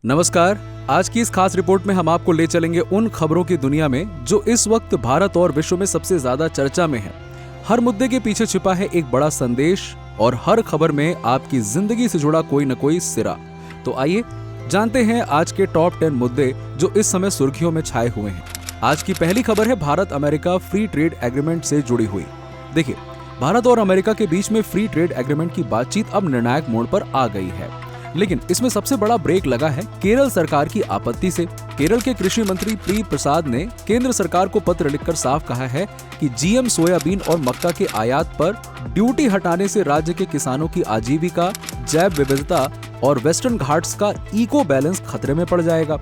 नमस्कार। आज की इस खास रिपोर्ट में हम आपको ले चलेंगे उन खबरों की दुनिया में जो इस वक्त भारत और विश्व में सबसे ज्यादा चर्चा में है। हर मुद्दे के पीछे छिपा है एक बड़ा संदेश और हर खबर में आपकी जिंदगी से जुड़ा कोई न कोई सिरा। तो आइए जानते हैं आज के टॉप 10 मुद्दे जो इस समय सुर्खियों में छाए हुए हैं। आज की पहली खबर है Bharat America free trade agreement से जुड़ी हुई। देखिए, भारत और अमेरिका के बीच में फ्री ट्रेड एग्रीमेंट की बातचीत अब निर्णायक मोड़ पर आ गई है, लेकिन इसमें सबसे बड़ा ब्रेक लगा है केरल सरकार की आपत्ति से। केरल के कृषि मंत्री पी प्रसाद ने केंद्र सरकार को पत्र लिखकर साफ कहा है कि जीएम सोयाबीन और मक्का के आयात पर ड्यूटी हटाने से राज्य के किसानों की आजीविका, जैव विविधता और वेस्टर्न घाट्स का इको बैलेंस खतरे में पड़ जाएगा।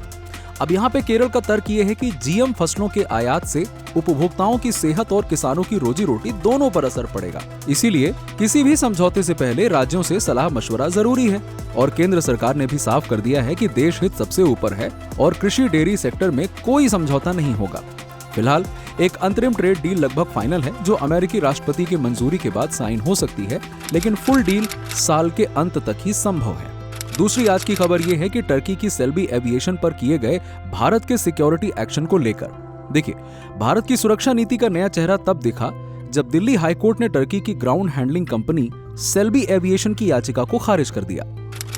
अब यहाँ पे केरल का तर्क ये है कि जीएम फसलों के आयात से उपभोक्ताओं की सेहत और किसानों की रोजी रोटी दोनों पर असर पड़ेगा। इसीलिए किसी भी समझौते से पहले राज्यों से सलाह मशवरा जरूरी है। और केंद्र सरकार ने भी साफ कर दिया है कि देश हित सबसे ऊपर है और कृषि डेयरी सेक्टर में कोई समझौता नहीं होगा। फिलहाल एक अंतरिम ट्रेड डील लगभग फाइनल है जो अमेरिकी राष्ट्रपति की मंजूरी के बाद साइन हो सकती है, लेकिन फुल डील साल के अंत तक ही संभव है। दूसरी आज की खबर ये है कि टर्की की सेल्बी एविएशन पर किए गए भारत के सिक्योरिटी एक्शन को लेकर। देखिए, भारत की सुरक्षा नीति का नया चेहरा तब दिखा जब दिल्ली हाईकोर्ट ने टर्की की ground handling company Celebi Aviation की याचिका को खारिज कर दिया।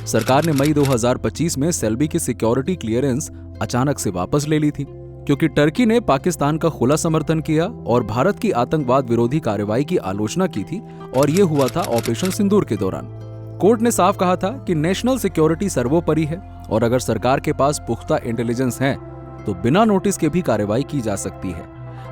सरकार ने मई 2025 में सेल्बी की सिक्योरिटी क्लियरेंस अचानक से वापस ले ली थी, क्योंकि टर्की ने पाकिस्तान का खुला समर्थन किया और भारत की आतंकवाद विरोधी कार्रवाई की आलोचना की थी, और ये हुआ था ऑपरेशन सिंदूर के दौरान। कोर्ट ने साफ कहा था कि नेशनल सिक्योरिटी सर्वोपरि है और अगर सरकार के पास पुख्ता इंटेलिजेंस है तो बिना नोटिस के भी कार्रवाई की जा सकती है।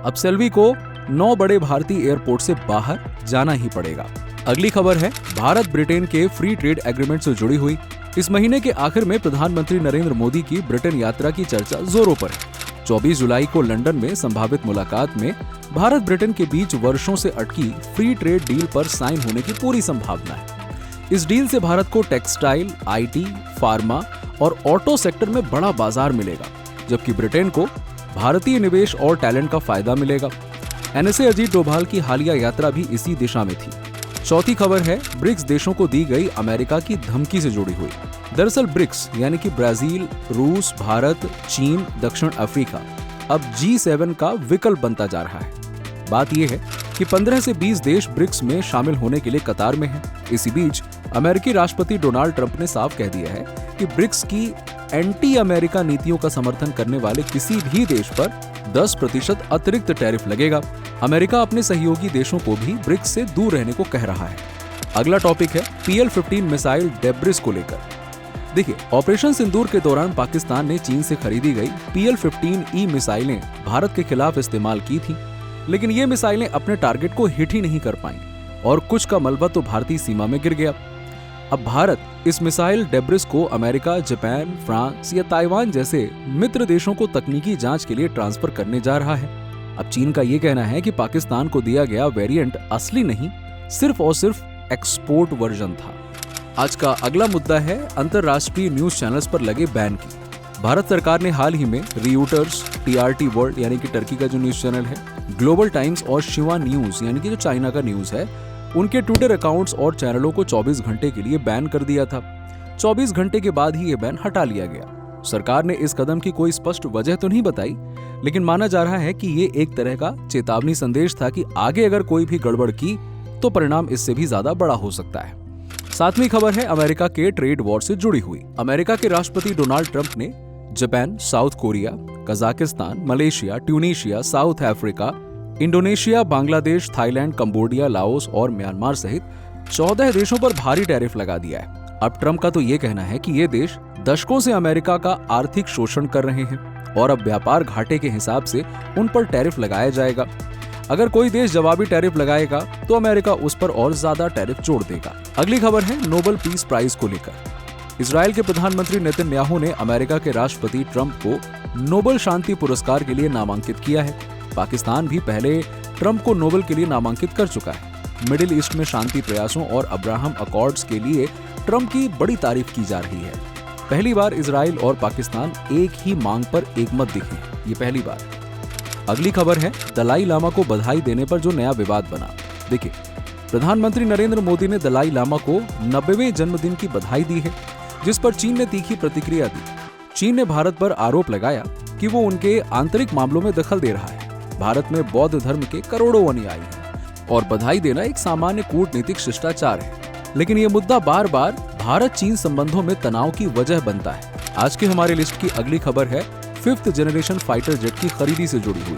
अब सेल्वी को 9 बड़े भारतीय एयरपोर्ट से बाहर जाना ही पड़ेगा। अगली खबर है भारत ब्रिटेन के फ्री ट्रेड एग्रीमेंट से जुड़ी हुई। इस महीने के आखिर में प्रधानमंत्री नरेंद्र मोदी की ब्रिटेन यात्रा की चर्चा जोरों पर है। 24 जुलाई को लंदन में संभावित मुलाकात में भारत ब्रिटेन के बीच वर्षों से अटकी फ्री ट्रेड डील पर साइन होने की पूरी संभावना है। इस डील से भारत को टेक्सटाइल, आईटी, फार्मा और ऑटो सेक्टर में बड़ा बाजार मिलेगा, जबकि ब्रिटेन को भारतीय निवेश और टैलेंट का फायदा मिलेगा। एनएसए अजीत डोभाल की हालिया यात्रा भी इसी दिशा में थी। चौथी खबर है ब्रिक्स देशों को दी गई अमेरिका की धमकी से जुड़ी हुई। दरअसल ब्रिक्स यानी कि ब्राजील, रूस, भारत, चीन, दक्षिण अफ्रीका अब G7 का विकल्प बनता जा रहा है। बात यह है कि 15 से 20 देश ब्रिक्स में शामिल होने के लिए कतार में हैं। इसी बीच अमेरिकी राष्ट्रपति डोनाल्ड ट्रंप ने साफ कह दिया है कि ब्रिक्स की एंटी अमेरिका नीतियों का समर्थन करने वाले किसी भी देश पर 10% अतिरिक्त टैरिफ लगेगा। अमेरिका अपने सहयोगी देशों को भी ब्रिक्स से दूर रहने को कह रहा है। अगला टॉपिक है PL-15 मिसाइल डेब्रिस को लेकर। देखिए, ऑपरेशन सिंदूर के दौरान पाकिस्तान ने चीन से खरीदी गई PL-15E मिसाइलें भारत के खिलाफ इस्तेमाल की थी, लेकिन ये मिसाइलें अपने टारगेट को हिट ही नहीं कर पाईं और कुछ का मलबा तो भारतीय सीमा में गिर गया। अब भारत इस मिसाइल डेब्रिस को अमेरिका, जापान, फ्रांस या ताइवान जैसे मित्र देशों को तकनीकी जांच के लिए ट्रांसफर करने जा रहा है। अब चीन का ये कहना है कि पाकिस्तान को दिया गया वेरिएंट असली नहीं, सिर्फ और सिर्फ एक्सपोर्ट वर्जन था। आज का अगला मुद्दा है अंतरराष्ट्रीय न्यूज चैनल्स पर लगे बैन की। भारत सरकार ने हाल ही में रियूटर्स, TRT वर्ल्ड यानी कि टर्की का जो न्यूज चैनल है, ग्लोबल टाइम्स और शिवा न्यूज यानी कि जो चाइना का न्यूज है, उनके ट्विटर अकाउंट्स और चैनलों को 24 घंटे के लिए बैन कर दिया था। 24 घंटे के बाद ही ये बैन हटा लिया गया। सरकार ने इस कदम की कोई स्पष्ट वजह तो नहीं बताई, लेकिन माना जा रहा है कि ये एक तरह का चेतावनी संदेश था कि आगे अगर कोई भी गड़बड़ की तो परिणाम इससे भी ज्यादा बड़ा हो सकता है। सातवीं खबर है अमेरिका के ट्रेड वॉर से जुड़ी हुई। अमेरिका के राष्ट्रपति डोनाल्ड ट्रंप ने Japan, south Korea, Kazakhstan, Malaysia, Tunisia, south Africa, Indonesia, Bangladesh, Thailand, Cambodia, Laos और म्यांमार सहित 14 देशों पर भारी टैरिफ लगा दिया है। अब ट्रंप का तो ये कहना है कि ये देश दशकों से अमेरिका का आर्थिक शोषण कर रहे हैं और अब व्यापार घाटे के हिसाब से उन पर टैरिफ लगाया जाएगा। अगर कोई देश जवाबी टैरिफ लगाएगा तो अमेरिका उस पर और ज्यादा टैरिफ जोड़ देगा। अगली खबर है नोबेल पीस प्राइज को लेकर। इजराइल के प्रधानमंत्री नेतन्याहू ने अमेरिका के राष्ट्रपति ट्रंप को नोबेल शांति पुरस्कार के लिए नामांकित किया है। पाकिस्तान भी पहले ट्रंप को नोबेल के लिए नामांकित कर चुका है। मिडिल ईस्ट में शांति प्रयासों और अब्राहम अकॉर्ड्स के लिए ट्रंप की बड़ी तारीफ की जा रही है। पहली बार इजराइल और पाकिस्तान एक ही मांग पर एकमत दिखे, ये पहली बार। अगली खबर है दलाई लामा को बधाई देने पर जो नया विवाद बना। देखिए, प्रधानमंत्री नरेंद्र मोदी ने दलाई लामा को 90वें जन्मदिन की बधाई दी है, जिस पर चीन ने तीखी प्रतिक्रिया दी। चीन ने भारत पर आरोप लगाया कि वो उनके आंतरिक मामलों में दखल दे रहा है। भारत में बौद्ध धर्म के करोड़ों अनुयायी हैं और बधाई देना एक सामान्य कूटनीतिक शिष्टाचार है। लेकिन ये मुद्दा बार बार भारत चीन संबंधों में तनाव की वजह बनता है। आज की हमारी लिस्ट की अगली खबर है 5th जनरेशन फाइटर जेट की खरीदी से जुड़ी हुई।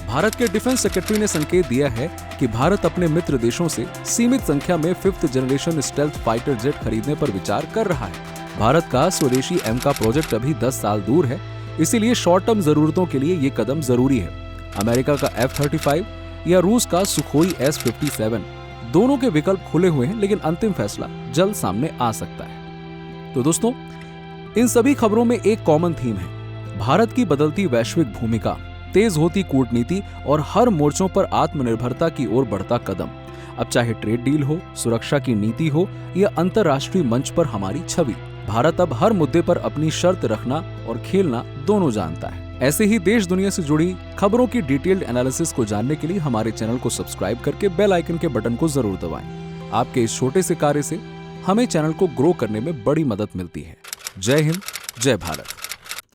भारत के डिफेंस सेक्रेटरी ने संकेत दिया है कि भारत अपने मित्र देशों से सीमित संख्या में 5th generation stealth fighter jet खरीदने पर विचार कर रहा है। भारत का स्वदेशी एमका प्रोजेक्ट अभी 10 साल दूर है, इसीलिए शॉर्ट टर्म जरूरतों के लिए ये कदम जरूरी है। अमेरिका का F-35 या रूस का सुखोई S-57 दोनों के विकल्प खुले हुए हैं, लेकिन अंतिम फैसला जल्द सामने आ सकता है। तो दोस्तों, इन सभी खबरों में एक कॉमन थीम है, भारत की बदलती वैश्विक भूमिका, तेज होती कूटनीति और हर मोर्चों पर आत्मनिर्भरता की ओर बढ़ता कदम। अब चाहे ट्रेड डील हो, सुरक्षा की नीति हो या अंतर्राष्ट्रीय मंच पर हमारी छवि, भारत अब हर मुद्दे पर अपनी शर्त रखना और खेलना दोनों जानता है। ऐसे ही देश दुनिया से जुड़ी खबरों की डिटेल्ड एनालिसिस को जानने के लिए हमारे चैनल को सब्सक्राइब करके बेल आइकन के बटन को जरूर दबाएं। आपके इस छोटे से कार्य से हमें चैनल को ग्रो करने में बड़ी मदद मिलती है। जय हिंद, जय भारत।